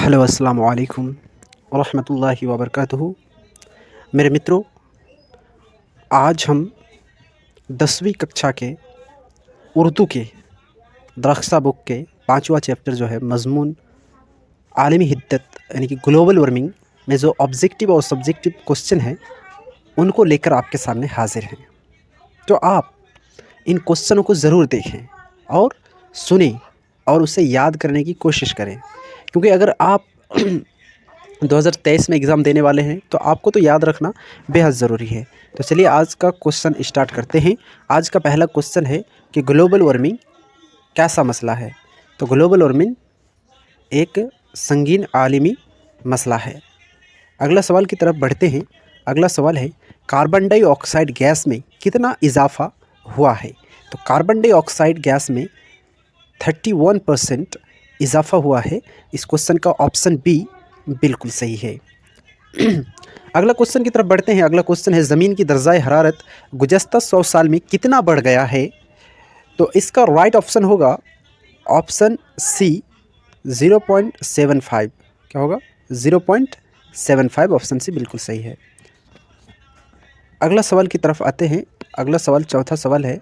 Hello अस्सलाम वालेकुम रहमतुल्लाहि व बरकातुहू। मेरे मित्रों, आज हम 10वीं कक्षा के उर्दू के दरख्सा बुक के 5वां चैप्टर जो है मज़मून आलमी हिद्दत यानी कि ग्लोबल वार्मिंग में जो ऑब्जेक्टिव और सब्जेक्टिव क्वेश्चन हैं उनको लेकर आपके सामने हाजिर हैं। तो आप इन क्वेश्चनों को ज़रूर देखें और सुनें और उसे याद करने की कोशिश करें, क्योंकि अगर आप 2023 में एग्ज़ाम देने वाले हैं तो आपको तो याद रखना बेहद ज़रूरी है। तो चलिए आज का क्वेश्चन स्टार्ट करते हैं। आज का पहला क्वेश्चन है कि ग्लोबल वार्मिंग कैसा मसला है। तो ग्लोबल वार्मिंग एक संगीन आलमी मसला है। अगला सवाल की तरफ बढ़ते हैं। अगला सवाल है कार्बन डाइऑक्साइड गैस में कितना इजाफा हुआ है। तो कार्बन डाइऑक्साइड गैस में 31% इजाफा हुआ है। इस क्वेश्चन का ऑप्शन बी बिल्कुल सही है। अगला क्वेश्चन की तरफ बढ़ते हैं। अगला क्वेश्चन है ज़मीन की दर्जाए हरारत गुज़श्ता 100 साल में कितना बढ़ गया है। तो इसका राइट ऑप्शन होगा ऑप्शन सी 0.75। क्या होगा? 0.75। ऑप्शन सी बिल्कुल सही है। अगला सवाल की तरफ आते हैं। अगला सवाल चौथा सवाल है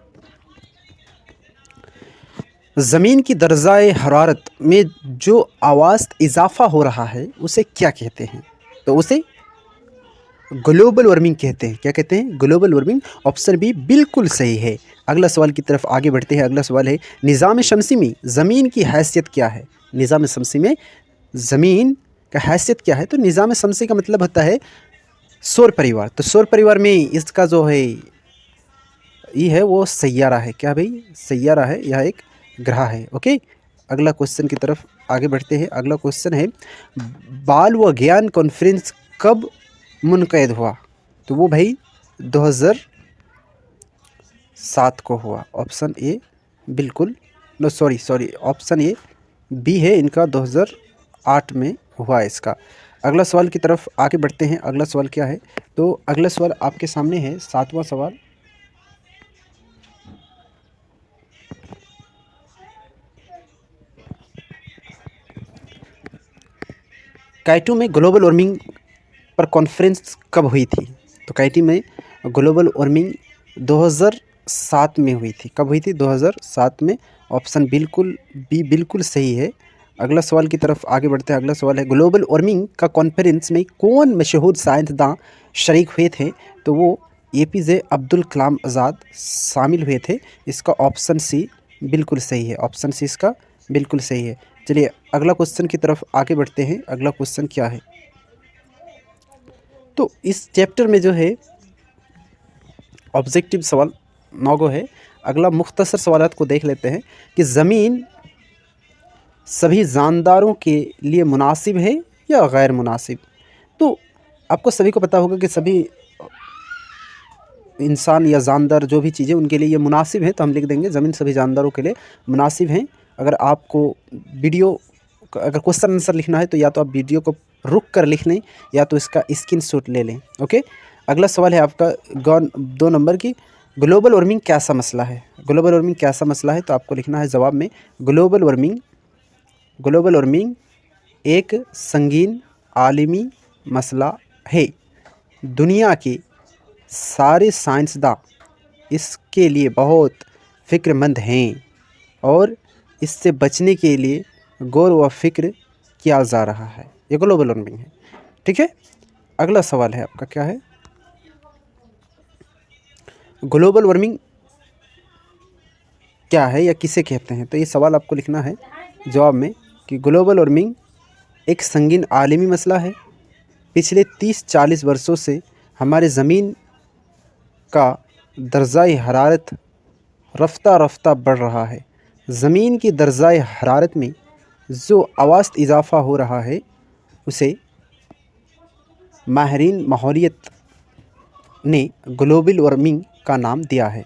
ज़मीन की दर्जाए हरारत में जो औसत इजाफा हो रहा है उसे क्या कहते हैं। तो उसे ग्लोबल वार्मिंग कहते हैं। क्या कहते हैं? Global warming. ऑप्शन बी बिल्कुल सही है। अगला सवाल की तरफ आगे बढ़ते हैं। अगला सवाल है निज़ाम शमसी में ज़मीन की हैसियत क्या है। निज़ाम शमसी में ज़मीन का हैसियत क्या है। तो निज़ाम शमसी का मतलब होता है सौर परिवार। तो सौर परिवार में इसका जो है ये है वो सैयारा है। क्या भाई? सैयारा है, यह एक ग्रह है। ओके, अगला क्वेश्चन की तरफ आगे बढ़ते हैं। अगला क्वेश्चन है बाल व ज्ञान कॉन्फ्रेंस कब मुनक़िद हुआ। तो वो भाई 2007 को हुआ। ऑप्शन ए बिल्कुल no sorry option A B है इनका, 2008 में हुआ इसका। अगला सवाल की तरफ आगे बढ़ते हैं। अगला सवाल क्या है? तो अगला सवाल आपके सामने है 7वां सवाल। काइटो में ग्लोबल वार्मिंग पर कॉन्फ्रेंस कब हुई थी। तो काइटो में ग्लोबल वार्मिंग 2007 में हुई थी। कब हुई थी? 2007 में। ऑप्शन बिल्कुल बी बिल्कुल सही है। अगला सवाल की तरफ आगे बढ़ते हैं। अगला सवाल है ग्लोबल वार्मिंग का कॉन्फ्रेंस में कौन मशहूर साइंसदान शरीक हुए थे। तो वो APJ अब्दुल कलाम आज़ाद शामिल हुए थे। इसका ऑप्शन सी बिल्कुल सही है। ऑप्शन सी इसका बिल्कुल सही है। चलिए अगला क्वेश्चन की तरफ आगे बढ़ते हैं। अगला क्वेश्चन क्या है? तो इस चैप्टर में जो है ऑब्जेक्टिव सवाल 9 गो है। अगला मुख्तसर सवालात को देख लेते हैं कि ज़मीन सभी जानदारों के लिए मुनासिब है या गैर मुनासिब। तो आपको सभी को पता होगा कि सभी इंसान या जानदार जो भी चीज़ें उनके लिए ये मुनासिब है। तो हम लिख देंगे ज़मीन सभी जानदारों के लिए मुनासिब हैं। अगर आपको वीडियो अगर क्वेश्चन आंसर लिखना है तो या तो आप वीडियो को रुक कर लिख लें या तो इसका स्क्रीनशॉट ले लें। ओके, अगला सवाल है आपका 2 नंबर की ग्लोबल वार्मिंग कैसा मसला है। ग्लोबल वार्मिंग कैसा मसला है। तो आपको लिखना है जवाब में ग्लोबल वार्मिंग एक संगीन आलमी मसला है। दुनिया के सारे साइंसदान इसके लिए बहुत फ़िक्रमंद हैं और इससे बचने के लिए गौर व फिक्र किया जा रहा है। ये ग्लोबल वार्मिंग है। ठीक है, अगला सवाल है आपका क्या है? ग्लोबल वार्मिंग क्या है या किसे कहते हैं। तो ये सवाल आपको लिखना है जवाब में कि ग्लोबल वार्मिंग एक संगीन आलमी मसला है। पिछले 30-40 वर्षों से हमारे ज़मीन का दर्जाए हरारत रफ्ता रफ्ता बढ़ रहा है। ज़मीन की दर्जाए हरारत में जो औसत इजाफा हो रहा है उसे माहिरीन माहौलियत ने ग्लोबल वार्मिंग का नाम दिया है।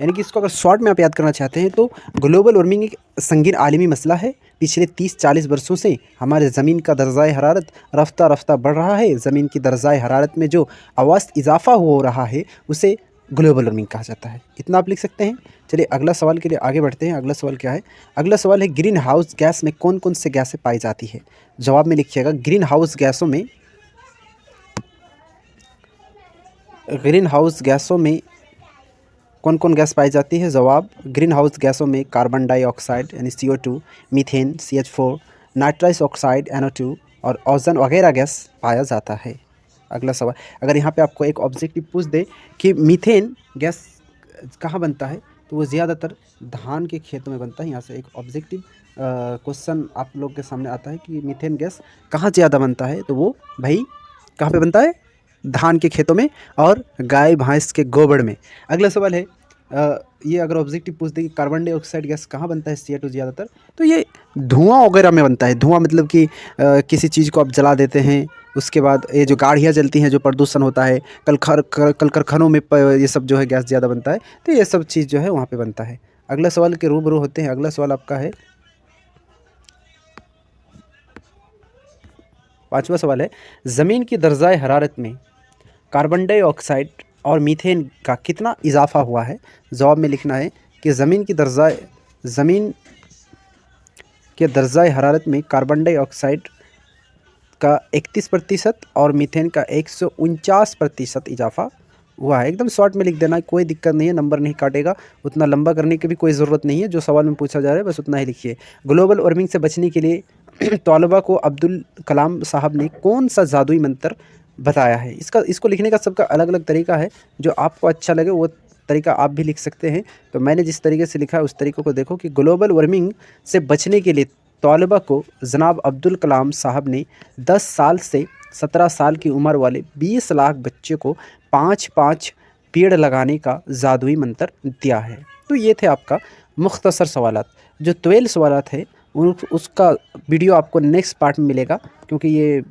यानी कि इसको अगर शॉर्ट में आप याद करना चाहते हैं तो ग्लोबल वार्मिंग एक संगीन आलमी मसला है। पिछले 30-40 वर्षों से हमारे ज़मीन का दर्जाए हरारत रफ्ता रफ्ता बढ़ रहा है। ज़मीन की दर्जाए हरारत में जो औसत इजाफा हो रहा है उसे ग्लोबल वार्मिंग कहा जाता है। इतना आप लिख सकते हैं। चलिए अगला सवाल के लिए आगे बढ़ते हैं। अगला सवाल क्या है? अगला सवाल है ग्रीन हाउस गैस में कौन कौन से गैसें पाई जाती है? जवाब में लिखिएगा ग्रीन हाउस गैसों में कौन कौन गैस पाई जाती है? जवाब ग्रीन हाउस गैसों में कार्बन डाइऑक्साइड यानी CO2, methane CH4, nitrous oxide NO2 और ओजोन वगैरह गैस पाया जाता है। अगला सवाल, अगर यहाँ पे आपको एक ऑब्जेक्टिव पूछ दे कि मीथेन गैस कहाँ बनता है, तो वो ज़्यादातर धान के खेतों में बनता है। यहाँ से एक ऑब्जेक्टिव क्वेश्चन आप लोग के सामने आता है कि मीथेन गैस कहाँ ज़्यादा बनता है, तो वो भाई कहाँ पे बनता है? धान के खेतों में और गाय भैंस के गोबर में। अगला सवाल है ये अगर ऑब्जेक्टिव पूछ दे कि कार्बन डाइऑक्साइड गैस कहाँ बनता है CO2 ज़्यादातर, तो ये धुआं वगैरह में बनता है। धुआं मतलब कि किसी चीज़ को आप जला देते हैं, उसके बाद ये जो गाड़ियाँ जलती हैं, जो प्रदूषण होता है, कल कारखानों में ये सब जो है गैस ज़्यादा बनता है, तो ये सब चीज़ जो है वहाँ पे बनता है। अगला सवाल के रूबरू होते हैं। अगला सवाल आपका है 5वां सवाल है ज़मीन की दर्जाए हरारत में कार्बन डाइऑक्साइड और मीथेन का कितना इजाफा हुआ है? जवाब में लिखना है कि ज़मीन के दर्जाए हरारत में कार्बन डाइऑक्साइड का 31% और मीथेन का 149% इजाफा हुआ है। एकदम शॉर्ट में लिख देना, कोई दिक्कत नहीं है, नंबर नहीं काटेगा। उतना लंबा करने की भी कोई ज़रूरत नहीं है, जो सवाल में पूछा जा रहा है बस उतना ही लिखिए। ग्लोबल वार्मिंग से बचने के लिए तलबा को अब्दुल कलाम साहब ने कौन सा जादुई मंत्र बताया है? इसको लिखने का सबका अलग अलग तरीका है, जो आपको अच्छा लगे वो तरीका आप भी लिख सकते हैं। तो मैंने जिस तरीके से लिखा है उस तरीके को देखो कि ग्लोबल वार्मिंग से बचने के लिए तलबा को जनाब अब्दुल कलाम साहब ने 10 साल से 17 साल की उम्र वाले 20 लाख बच्चे को 5-5 पेड़ लगाने का जादुई मंत्र दिया है। तो ये थे आपका मुख्तसर सवालात। जो 12 सवालात है उसका वीडियो आपको नेक्स्ट पार्ट में मिलेगा, क्योंकि ये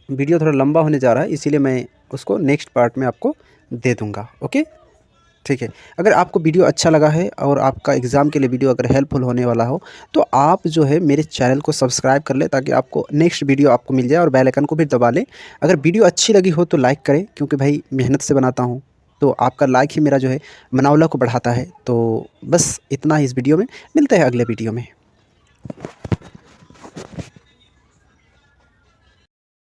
वीडियो थोड़ा लंबा होने जा रहा है, इसीलिए मैं उसको नेक्स्ट पार्ट में आपको दे दूँगा। ओके, ठीक है। अगर आपको वीडियो अच्छा लगा है और आपका एग्ज़ाम के लिए वीडियो अगर हेल्पफुल होने वाला हो, तो आप जो है मेरे चैनल को सब्सक्राइब कर लें, ताकि आपको नेक्स्ट वीडियो आपको मिल जाए, और बेल आइकन को भी दबा लें। अगर वीडियो अच्छी लगी हो तो लाइक करें, क्योंकि भाई मेहनत से बनाता हूँ, तो आपका लाइक ही मेरा जो है मुनावला को बढ़ाता है। तो बस इतना ही इस वीडियो में, मिलते हैं अगले वीडियो में।